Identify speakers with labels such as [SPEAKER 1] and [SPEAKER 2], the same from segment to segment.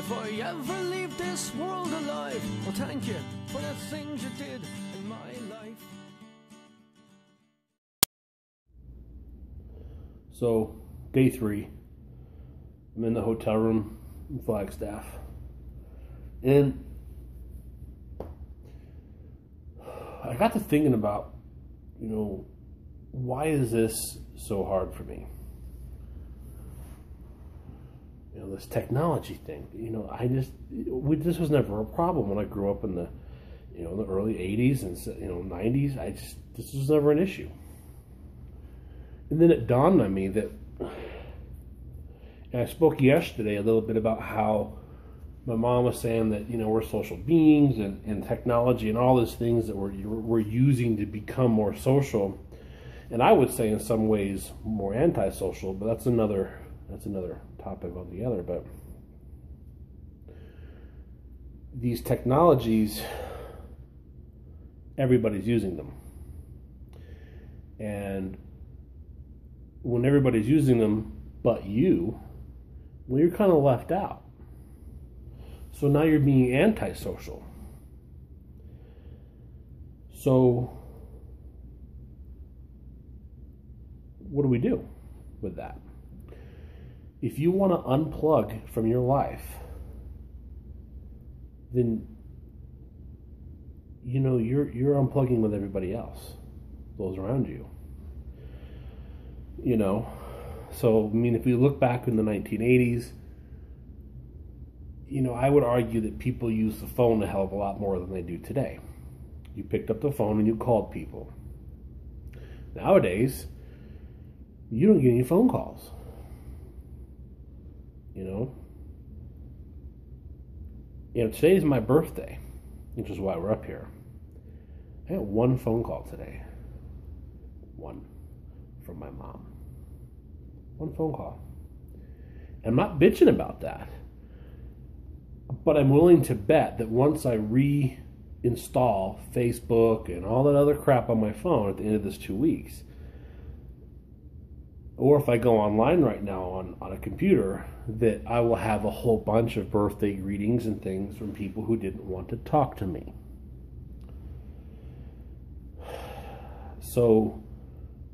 [SPEAKER 1] if I ever leave this world alive. Well, thank you for the things you did in my life.
[SPEAKER 2] So, day 3, I'm in the hotel room in Flagstaff, and I got to thinking about, why is this so hard for me? This technology thing. This was never a problem when I grew up in the, the early 80s and 90s. This was never an issue. And then it dawned on me that, and I spoke yesterday a little bit about how my mom was saying that, we're social beings and technology and all these things that we're using to become more social. And I would say in some ways more antisocial, but that's another topic altogether. But these technologies, everybody's using them. And when everybody's using them but you, well, you're kind of left out. So now you're being antisocial. So what do we do with that? If you want to unplug from your life, then you're unplugging with everybody else, those around you. So if we look back in the 1980s, I would argue that people used the phone a hell of a lot more than they do today. You picked up the phone and you called people. Nowadays, you don't get any phone calls. Today's my birthday, which is why we're up here. I got one phone call today. One. From my mom. One phone call. I'm not bitching about that. But I'm willing to bet that once I reinstall Facebook and all that other crap on my phone at the end of this 2 weeks, or if I go online right now on a computer, that I will have a whole bunch of birthday greetings and things from people who didn't want to talk to me. So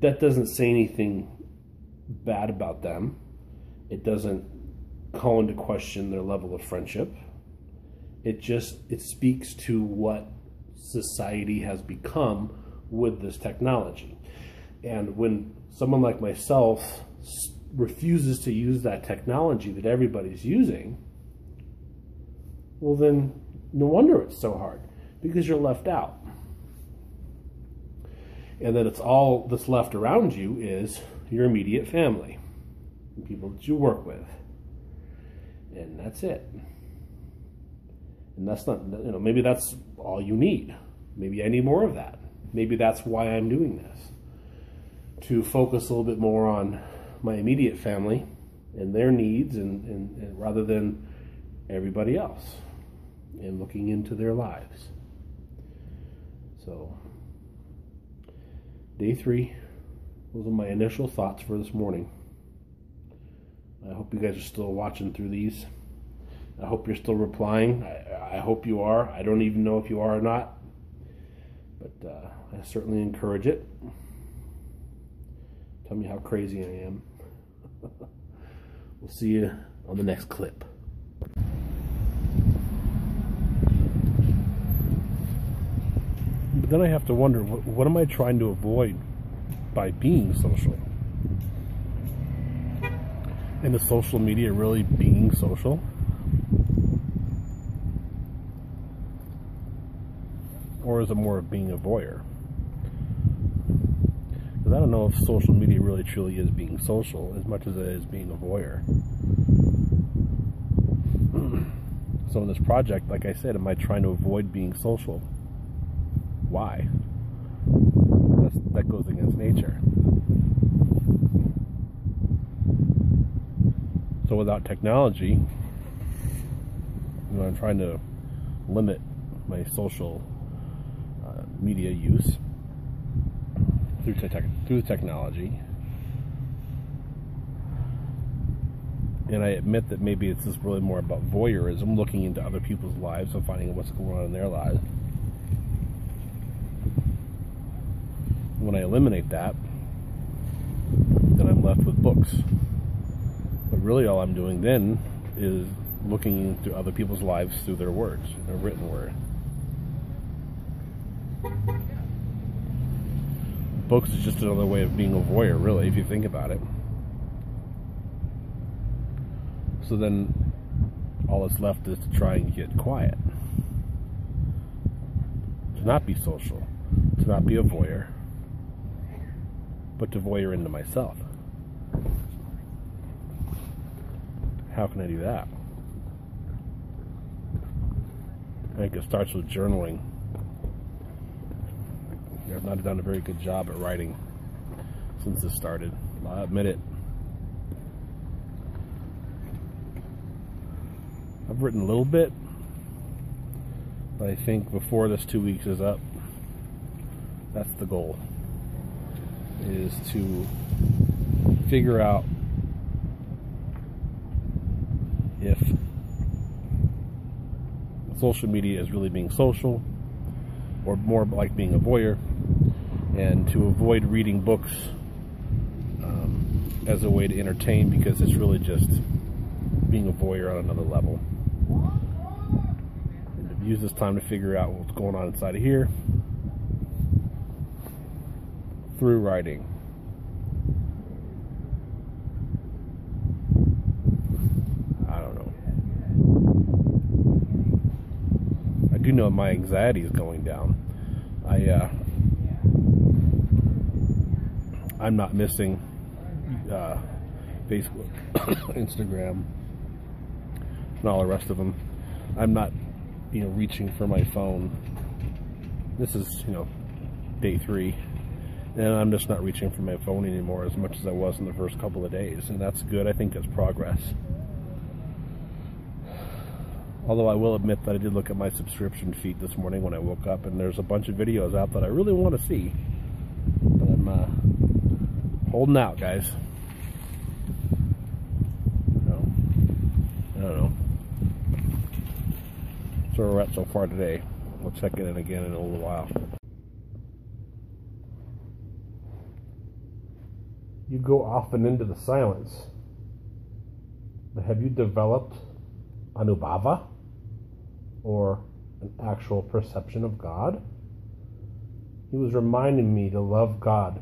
[SPEAKER 2] that doesn't say anything bad about them. It doesn't call into question their level of friendship. It speaks to what society has become with this technology. And when someone like myself refuses to use that technology that everybody's using, well then, no wonder it's so hard, because you're left out. And then it's all that's left around you is your immediate family, and people that you work with. And that's it. And that's not, maybe that's all you need. Maybe I need more of that. Maybe that's why I'm doing this. To focus a little bit more on my immediate family and their needs and rather than everybody else, and looking into their lives. So, day 3, those are my initial thoughts for this morning. I hope you guys are still watching through these. I hope you're still replying. I hope you are. I don't even know if you are or not, but I certainly encourage it. Tell me how crazy I am. We'll see you on the next clip. But then I have to wonder, what am I trying to avoid by being social? And is social media really being social? Or is it more of being a voyeur? Because I don't know if social media really truly is being social as much as it is being a voyeur. So in this project, like I said, am I trying to avoid being social? Why? That goes against nature. So without technology, I'm trying to limit my social media use through technology. And I admit that maybe it's just really more about voyeurism, looking into other people's lives and finding what's going on in their lives. When I eliminate that, then I'm left with books. But really all I'm doing then is looking into other people's lives through their words, their written word. Books is just another way of being a voyeur, really, if you think about it. So then all that's left is to try and get quiet. To not be social. To not be a voyeur. But to voyeur into myself. How can I do that? I think it starts with journaling. I've not done a very good job at writing since this started. I'll admit it. I've written a little bit, but I think before this 2 weeks is up, that's the goal, is to figure out if social media is really being social or more like being a voyeur, and to avoid reading books as a way to entertain, because it's really just being a voyeur on another level. And to use this time to figure out what's going on inside of here through writing. I don't know. I do know my anxiety is going down. I'm not missing Facebook, Instagram, and all the rest of them. I'm not, reaching for my phone. This is, day 3, and I'm just not reaching for my phone anymore as much as I was in the first couple of days, and that's good. I think that's progress. Although I will admit that I did look at my subscription feed this morning when I woke up, and there's a bunch of videos out that I really want to see. But I'm holding out, guys. I don't know. So we're at so far today. We'll check it in again in a little while. You go often into the silence, but have you developed anubhava, or an actual perception of God? He was reminding me to love God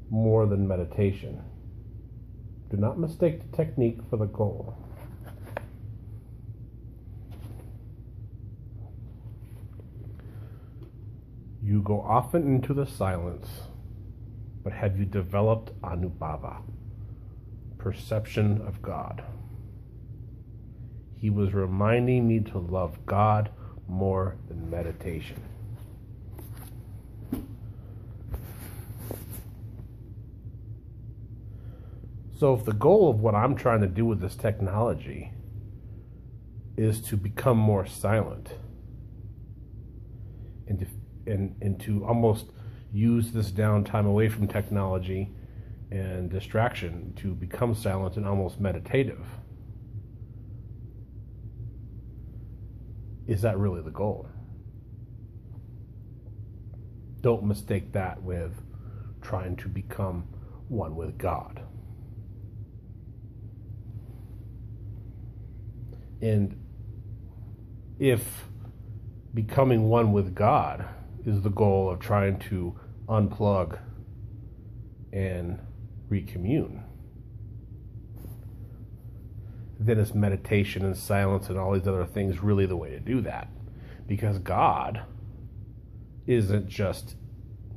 [SPEAKER 2] more than meditation. Do not mistake the technique for the goal. You go often into the silence, but have you developed anubhava, perception of God? He was reminding me to love God more than meditation. So if the goal of what I'm trying to do with this technology is to become more silent and to almost use this downtime away from technology and distraction to become silent and almost meditative, is that really the goal? Don't mistake that with trying to become one with God. And if becoming one with God is the goal of trying to unplug and recommune, then is meditation and silence and all these other things really the way to do that? Because God isn't just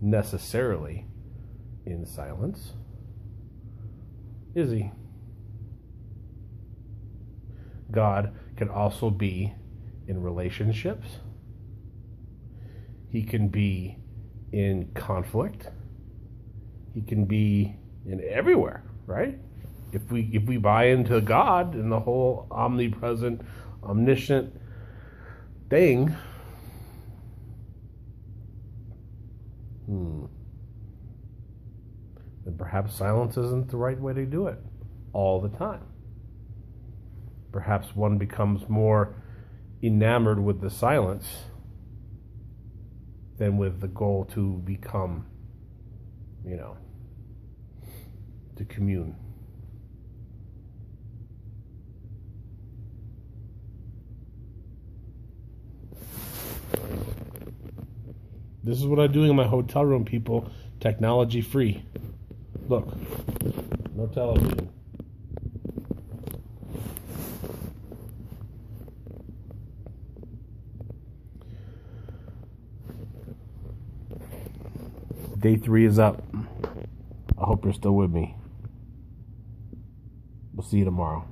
[SPEAKER 2] necessarily in silence, is he? God can also be in relationships. He can be in conflict. He can be in everywhere, right? If we buy into God and the whole omnipresent, omniscient thing, then perhaps silence isn't the right way to do it all the time. Perhaps one becomes more enamored with the silence than with the goal to become, to commune. This is what I'm doing in my hotel room, people. Technology free. Look, no television. Day 3 is up. I hope you're still with me. We'll see you tomorrow.